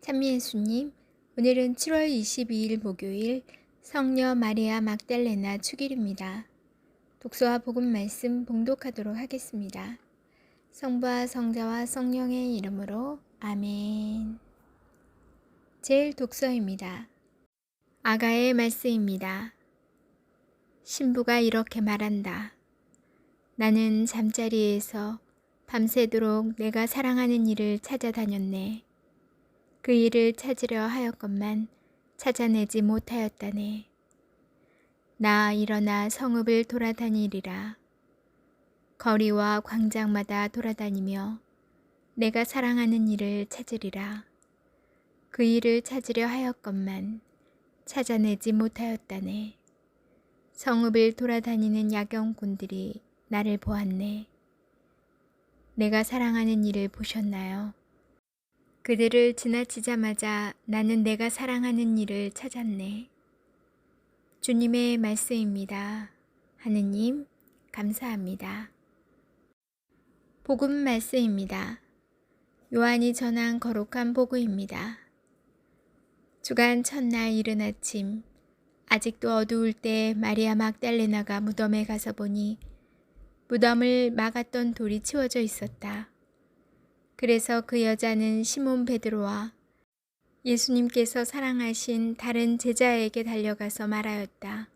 찬미 예수님, 오늘은 7월 22일 목요일 성녀 마리아 막달레나 축일입니다. 독서와 복음 말씀 봉독하도록 하겠습니다. 성부와 성자와 성령의 이름으로 아멘. 제일 독서입니다. 아가의 말씀입니다. 신부가 이렇게 말한다. 나는 잠자리에서 밤새도록 내가 사랑하는 이를 찾아다녔네. 그 일을 찾으려 하였건만 찾아내지 못하였다네. 나 일어나 성읍을 돌아다니리라. 거리와 광장마다 돌아다니며 내가 사랑하는 이를 찾으리라. 그 일을 찾으려 하였건만 찾아내지 못하였다네. 성읍을 돌아다니는 야경꾼들이 나를 보았네. 내가 사랑하는 이를 보셨나요? 그들을 지나치자마자 나는 내가 사랑하는 이를 찾았네. 주님의 말씀입니다. 하느님, 감사합니다. 복음 말씀입니다. 요한이 전한 거룩한 복음입니다. 주간 첫날 이른 아침, 아직도 어두울 때 마리아 막달레나가 무덤에 가서 보니 무덤을 막았던 돌이 치워져 있었다. 그래서 그 여자는 시몬 베드로와 예수님께서 사랑하신 다른 제자에게 달려가서 말하였다.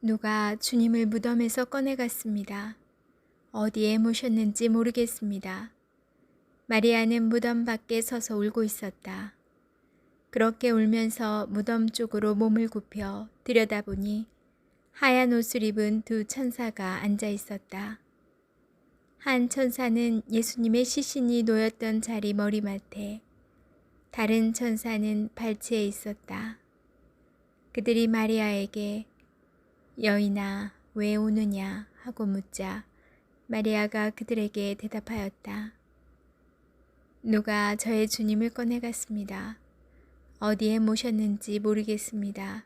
누가 주님을 무덤에서 꺼내갔습니다. 어디에 모셨는지 모르겠습니다. 마리아는 무덤 밖에 서서 울고 있었다. 그렇게 울면서 무덤 쪽으로 몸을 굽혀 들여다보니 하얀 옷을 입은 두 천사가 앉아 있었다. 한 천사는 예수님의 시신이 놓였던 자리 머리맡에, 다른 천사는 발치에 있었다. 그들이 마리아에게 여인아 왜 우느냐 하고 묻자 마리아가 그들에게 대답하였다. 누가 저의 주님을 꺼내갔습니다. 어디에 모셨는지 모르겠습니다.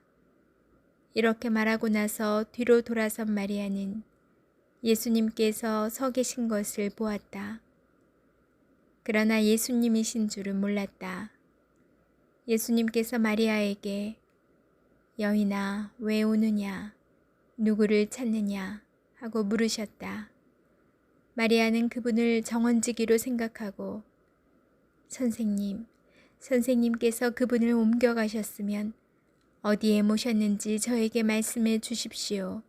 이렇게 말하고 나서 뒤로 돌아선 마리아는 예수님께서 서 계신 것을 보았다. 그러나 예수님이신 줄은 몰랐다. 예수님께서 마리아에게 여인아 왜 우느냐 누구를 찾느냐 하고 물으셨다. 마리아는 그분을 정언지기로 생각하고 선생님께서 그분을 옮겨가셨으면 어디에 모셨는지 저에게 말씀해 주십시오.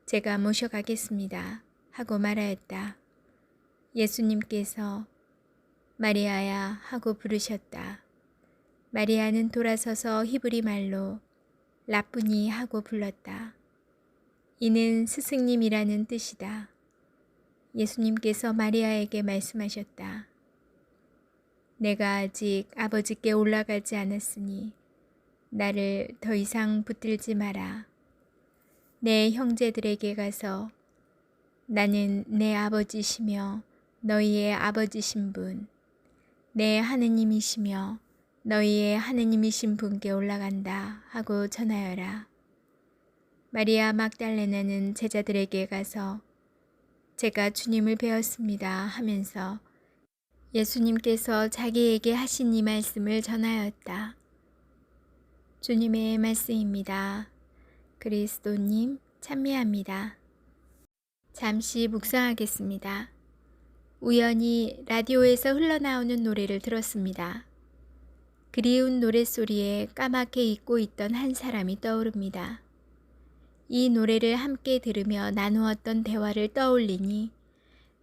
제가 모셔가겠습니다. 하고 말하였다. 예수님께서 마리아야 하고 부르셨다. 마리아는 돌아서서 히브리 말로 라쁘니 하고 불렀다. 이는 스승님이라는 뜻이다. 예수님께서 마리아에게 말씀하셨다. 내가 아직 아버지께 올라가지 않았으니 나를 더 이상 붙들지 마라. 내 형제들에게 가서 나는 내 아버지시며 너희의 아버지신 분, 내 하느님이시며 너희의 하느님이신 분께 올라간다 하고 전하여라. 마리아 막달레나는 제자들에게 가서 제가 주님을 배웠습니다 하면서 예수님께서 자기에게 하신 이 말씀을 전하였다. 주님의 말씀입니다. 그리스도님 찬미합니다. 잠시 묵상하겠습니다. 우연히 라디오에서 흘러나오는 노래를 들었습니다. 그리운 노랫소리에 까맣게 잊고 있던 한 사람이 떠오릅니다. 이 노래를 함께 들으며 나누었던 대화를 떠올리니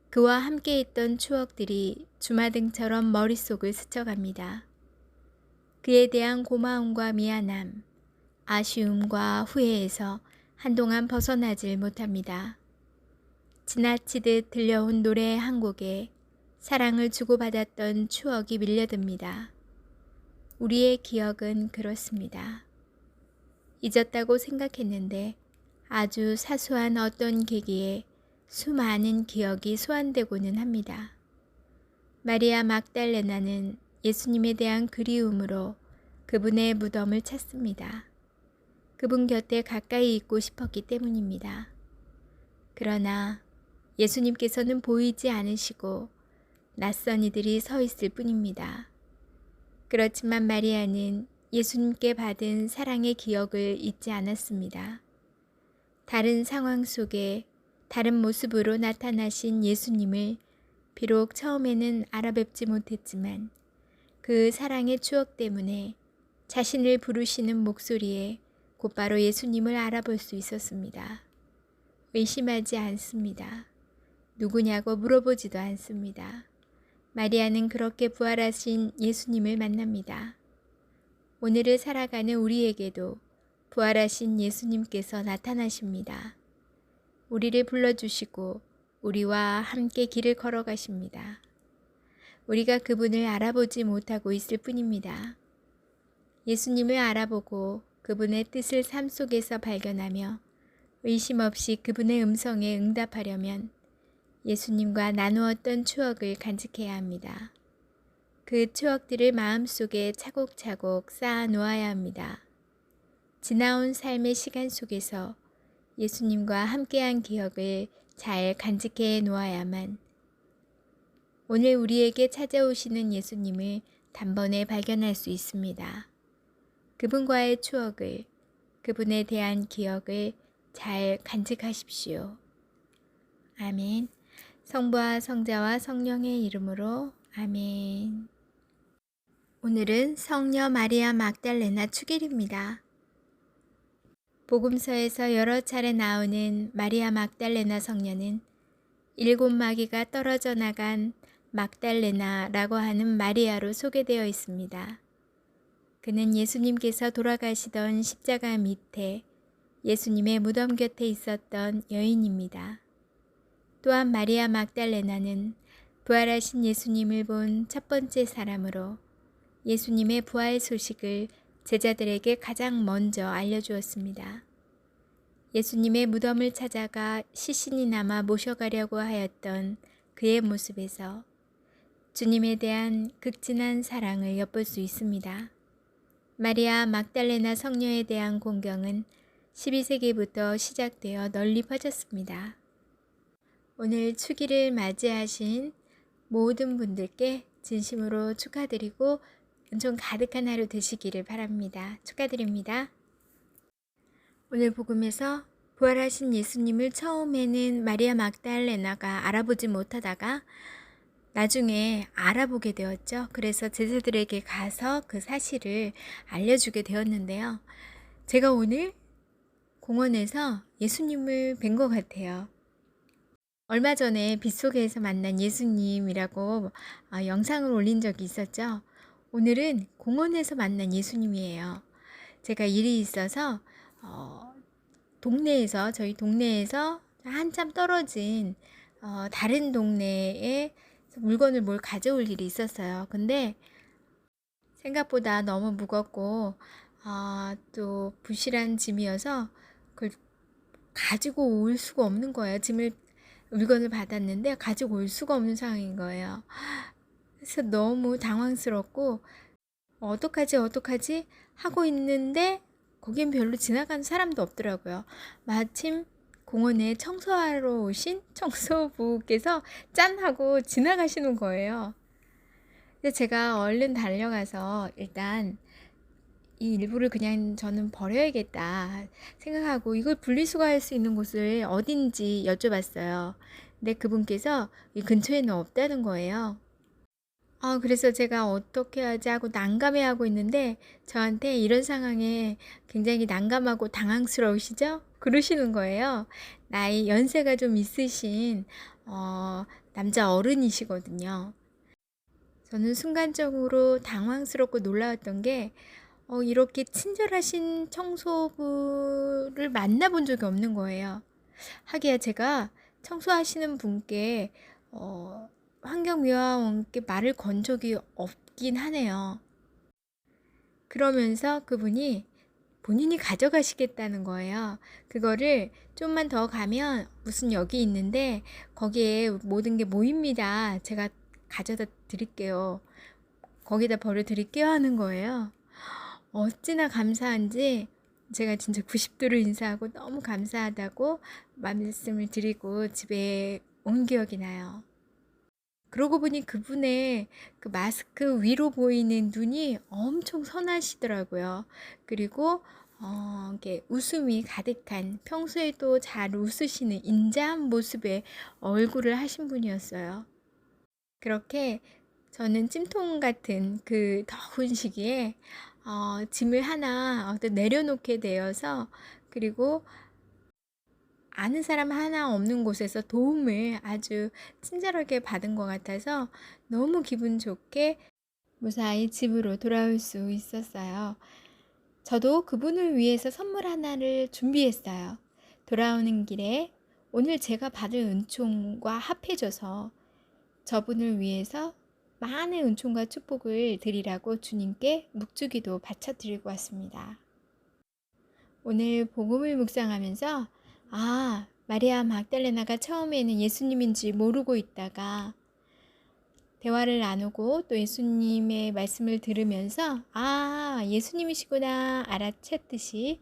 그와 함께 있던 추억들이 주마등처럼 머릿속을 스쳐갑니다. 그에 대한 고마움과 미안함, 아쉬움과 후회에서 한동안 벗어나질 못합니다. 지나치듯 들려온 노래 한 곡에 사랑을 주고받았던 추억이 밀려듭니다. 우리의 기억은 그렇습니다. 잊었다고 생각했는데 아주 사소한 어떤 계기에 수많은 기억이 소환되고는 합니다. 마리아 막달레나는 예수님에 대한 그리움으로 그분의 무덤을 찾습니다. 그분 곁에 가까이 있고 싶었기 때문입니다. 그러나 예수님께서는 보이지 않으시고 낯선 이들이 서 있을 뿐입니다. 그렇지만 마리아는 예수님께 받은 사랑의 기억을 잊지 않았습니다. 다른 상황 속에 다른 모습으로 나타나신 예수님을 비록 처음에는 알아뵙지 못했지만 그 사랑의 추억 때문에 자신을 부르시는 목소리에 곧바로 예수님을 알아볼 수 있었습니다. 의심하지 않습니다. 누구냐고 물어보지도 않습니다. 마리아는 그렇게 부활하신 예수님을 만납니다. 오늘을 살아가는 우리에게도 부활하신 예수님께서 나타나십니다. 우리를 불러주시고 우리와 함께 길을 걸어가십니다. 우리가 그분을 알아보지 못하고 있을 뿐입니다. 예수님을 알아보고 그분의 뜻을 삶 속에서 발견하며 의심 없이 그분의 음성에 응답하려면 예수님과 나누었던 추억을 간직해야 합니다. 그 추억들을 마음속에 차곡차곡 쌓아 놓아야 합니다. 지나온 삶의 시간 속에서 예수님과 함께한 기억을 잘 간직해 놓아야만 오늘 우리에게 찾아오시는 예수님을 단번에 발견할 수 있습니다. 그분과의 추억을, 그분에 대한 기억을 잘 간직하십시오. 아멘. 성부와 성자와 성령의 이름으로 아멘. 오늘은 성녀 마리아 막달레나 축일입니다. 복음서에서 여러 차례 나오는 마리아 막달레나 성녀는 7 마귀가 떨어져 나간 막달레나라고 하는 마리아로 소개되어 있습니다. 그는 예수님께서 돌아가시던 십자가 밑에 예수님의 무덤 곁에 있었던 여인입니다. 또한 마리아 막달레나는 부활하신 예수님을 본 첫 번째 사람으로 예수님의 부활 소식을 제자들에게 가장 먼저 알려주었습니다. 예수님의 무덤을 찾아가 시신이 남아 모셔가려고 하였던 그의 모습에서 주님에 대한 극진한 사랑을 엿볼 수 있습니다. 마리아 막달레나 성녀에 대한 공경은 12세기부터 시작되어 널리 퍼졌습니다. 오늘 축일을 맞이하신 모든 분들께 진심으로 축하드리고 은총 가득한 하루 되시기를 바랍니다. 축하드립니다. 오늘 복음에서 부활하신 예수님을 처음에는 마리아 막달레나가 알아보지 못하다가 나중에 알아보게 되었죠. 그래서 제자들에게 가서 그 사실을 알려주게 되었는데요. 제가 오늘 공원에서 예수님을 뵌 것 같아요. 얼마 전에 빗속에서 만난 예수님이라고 영상을 올린 적이 있었죠. 오늘은 공원에서 만난 예수님이에요. 제가 일이 있어서 저희 동네에서 한참 떨어진 다른 동네에 물건을 뭘 가져올 일이 있었어요. 근데 생각보다 너무 무겁고 또 부실한 짐이어서 그걸 가지고 올 수가 없는 거예요. 물건을 받았는데 가지고 올 수가 없는 상황인 거예요. 그래서 너무 당황스럽고 어떡하지 하고 있는데 거긴 별로 지나가는 사람도 없더라고요. 마침 공원에 청소하러 오신 청소부께서 짠 하고 지나가시는 거예요. 근데 제가 얼른 달려가서 일단 이 일부를 그냥 저는 버려야겠다 생각하고 이걸 분리수거할 수 있는 곳을 어딘지 여쭤봤어요. 근데 그분께서 이 근처에는 없다는 거예요. 그래서 제가 어떻게 하지 하고 난감해하고 있는데 저한테 이런 상황에 굉장히 난감하고 당황스러우시죠? 그러시는 거예요. 연세가 좀 있으신 남자 어른이시거든요. 저는 순간적으로 당황스럽고 놀라웠던 게 이렇게 친절하신 청소부를 만나본 적이 없는 거예요. 하기야 제가 청소하시는 분께 환경미화원께 말을 건 적이 없긴 하네요. 그러면서 그분이 본인이 가져가시겠다는 거예요. 그거를 좀만 더 가면 무슨 역이 있는데 거기에 모든 게 모입니다. 제가 가져다 드릴게요. 거기다 버려드릴게요 하는 거예요. 어찌나 감사한지 제가 진짜 90도로 인사하고 너무 감사하다고 말씀을 드리고 집에 온 기억이 나요. 그러고 보니 그분의 그 마스크 위로 보이는 눈이 엄청 선하시더라고요. 그리고 이렇게 웃음이 가득한, 평소에도 잘 웃으시는 인자한 모습의 얼굴을 하신 분이었어요. 그렇게 저는 찜통 같은 그 더운 시기에 짐을 하나 내려놓게 되어서, 그리고 아는 사람 하나 없는 곳에서 도움을 아주 친절하게 받은 것 같아서 너무 기분 좋게 무사히 집으로 돌아올 수 있었어요. 저도 그분을 위해서 선물 하나를 준비했어요. 돌아오는 길에 오늘 제가 받을 은총과 합해져서 저분을 위해서 많은 은총과 축복을 드리라고 주님께 묵주기도 바쳐드리고 왔습니다. 오늘 복음을 묵상하면서 마리아 mag달레나가 처음에는 예수님인지 모르고 있다가 대화를 나누고 또 예수님의 말씀을 들으면서 예수님이시구나 알아챘듯이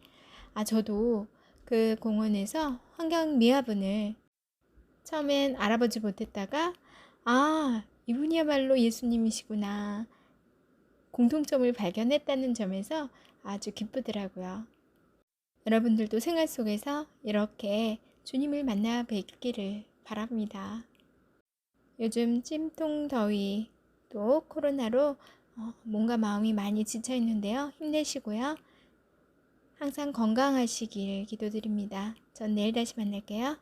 저도 그 공원에서 환경미화분을 처음엔 알아보지 못했다가 이분이야말로 예수님이시구나 공통점을 발견했다는 점에서 아주 기쁘더라고요. 여러분들도 생활 속에서 이렇게 주님을 만나 뵙기를 바랍니다. 요즘 찜통 더위 또 코로나로 몸과 마음이 많이 지쳐 있는데요. 힘내시고요. 항상 건강하시길 기도드립니다. 전 내일 다시 만날게요.